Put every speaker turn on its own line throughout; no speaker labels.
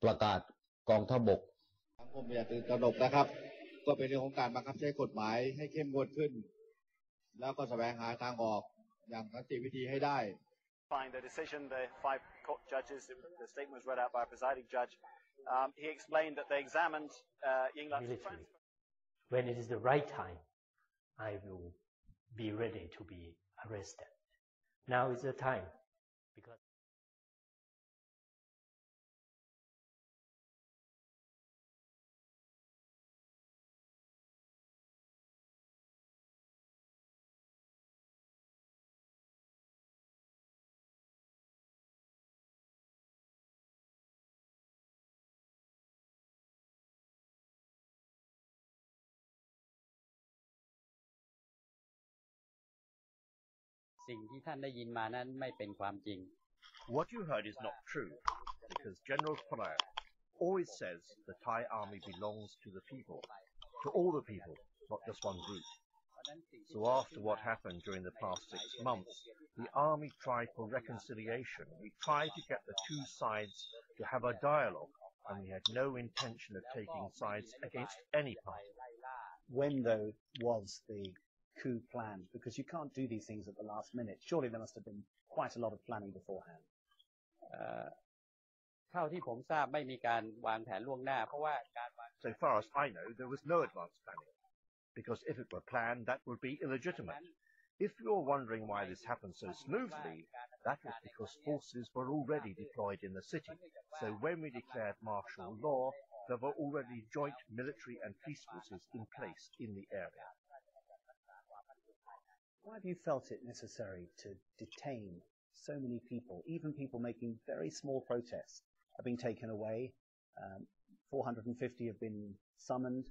ประกาศกองทัพบก
สังคมอย่าตื่นตระหนกนะครับก็เป็นเรื่องของการบังคับใช้กฎหมายให้เข้มงวดขึ้นแล้วก็แสวงหาทางออกอย่างสันติวิธีให้ได้
The decision, the 5 court judges, the statement was read out by a presiding judge. He explained that they examined Yingluck's
military. When it is the right time, I will be ready to be arrested. Now is the time because
สิ่งที่ท่านได้ยินมานั้นไม่เป็นความจริง
What you heard is not true, because General Prayat always says the Thai army belongs to the people, to all the people, not just one group. So after what happened during the past 6 months, the army tried for reconciliation. We tried to get the two sides to have a dialogue, and we had no intention of taking sides against any party.
When, though, was the coup planned? Because you can't do these things at the last minute. Surely there must have been quite a lot of planning beforehand.
เท่าที่ผมทราบไม่มีการวางแผนล่วงหน้าเพราะว่าการวาง
So far as I know, there was no advance planning. Because if it were planned, that would be illegitimate. If you're wondering why this happened so smoothly, that was because forces were already deployed in the city. So when we declared martial law, there were already joint military and police forces in place in the area.
Why have you felt it necessary to detain so many people? Even people making very small protests have been taken away. 450 have been summoned.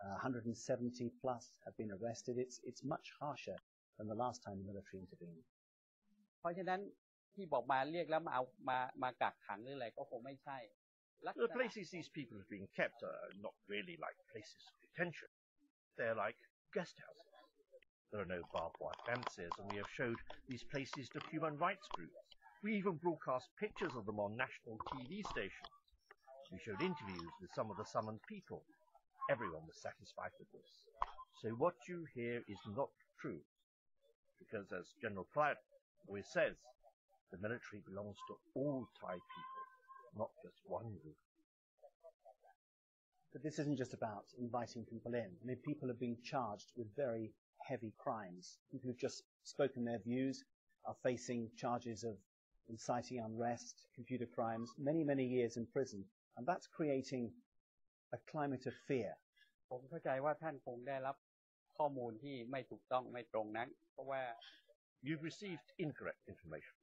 170 plus have been arrested. It's much harsher than the last time the military intervened.
เพราะฉะนั้นที่บอกมาเรียกแล้วมากักขังหรืออะไรก็คงไม่ใช่
The places these people have been kept are not really like places of detention. They're like guest houses. There are no barbed wire fences, and we have showed these places to human rights groups. We even broadcast pictures of them on national TV stations. We showed interviews with some of the summoned people. Everyone was satisfied with this. So what you hear is not true, because as General Prayat always says, the military belongs to all Thai people, not just one group.
But this isn't just about inviting people in. I mean, people have been charged with very heavy crimes. People who've just spoken their views are facing charges of inciting unrest, computer crimes, many, many years in prison. And that's creating a climate of fear.
ผมเข้าใจว่าท่านคงได้รับข้อมูลที่ไม่ถูกต้องไม่ตรงนักเพราะว่า
You've received incorrect information.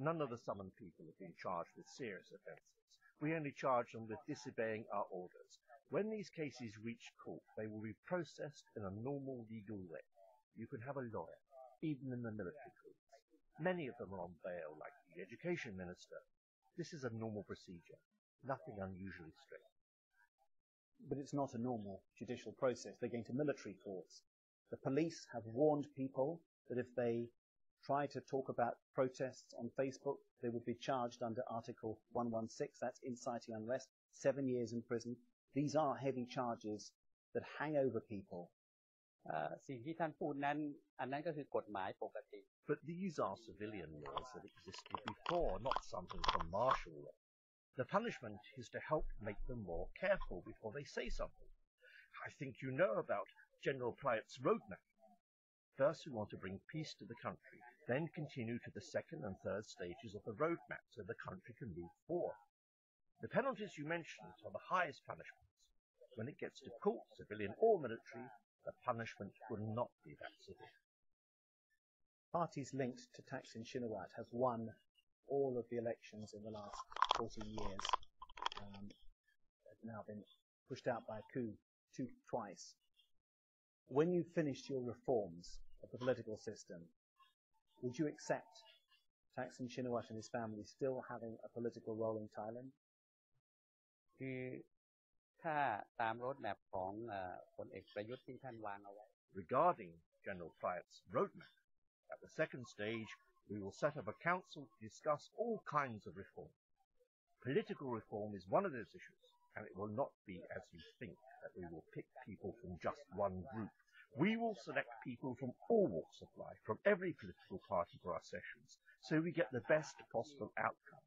None of the summoned people have been charged with serious offences. We only charge them with disobeying our orders. When these cases reach court, they will be processed in a normal legal way. You can have a lawyer, even in the military courts. Many of them are on bail, like the education minister. This is a normal procedure, nothing unusually strict.
But it's not a normal judicial process. They're going to military courts. The police have warned people that if they try to talk about protests on Facebook, they will be charged under Article 116. That's inciting unrest, 7 years in prison. These are heavy charges that hang over people.
สิ่งที่ท่านพูดนั้นอันนั้นก็คือกฎหมายปกติ
But these are civilian laws that existed before, not something from martial law. The punishment is to help make them more careful before they say something. I think you know about General Prayat's roadmap. First, we want to bring peace to the country, then continue to the second and third stages of the roadmap so the country can move forward. The penalties you mentioned are the highest punishments. When it gets to court, civilian or military, the punishment will not be that severe.
Parties linked to Thaksin Shinawatra have won all of the elections in the last 40 years. Have now been pushed out by a coup twice. When you finished your reforms of the political system, would you accept Thaksin Shinawatra and his family still having a political role in Thailand?
คือถ้าตามโรดแมพของพลเอกประยุทธ์ที่ท่านวางเอาไว้
Regarding General Prayat's roadmap, at the second stage, we will set up a council to discuss all kinds of reform. Political reform is one of those issues, and it will not be as you think, that we will pick people from just one group. We will select people from all walks of life, from every political party for our sessions, so we get the best possible outcome.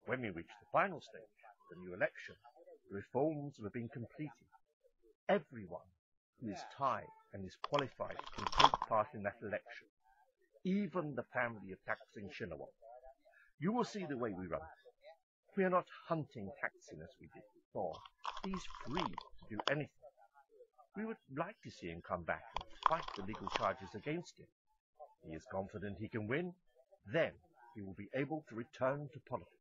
When we reach the final stage, the new election, the reforms will have been completed. Everyone who is Thai and is qualified can take part in that election, even the family of Thaksin Shinawatra. You will see the way we run. We are not hunting Thaksin as we did before. He's free to do anything. We would like to see him come back and fight the legal charges against him. He is confident he can win. Then he will be able to return to politics.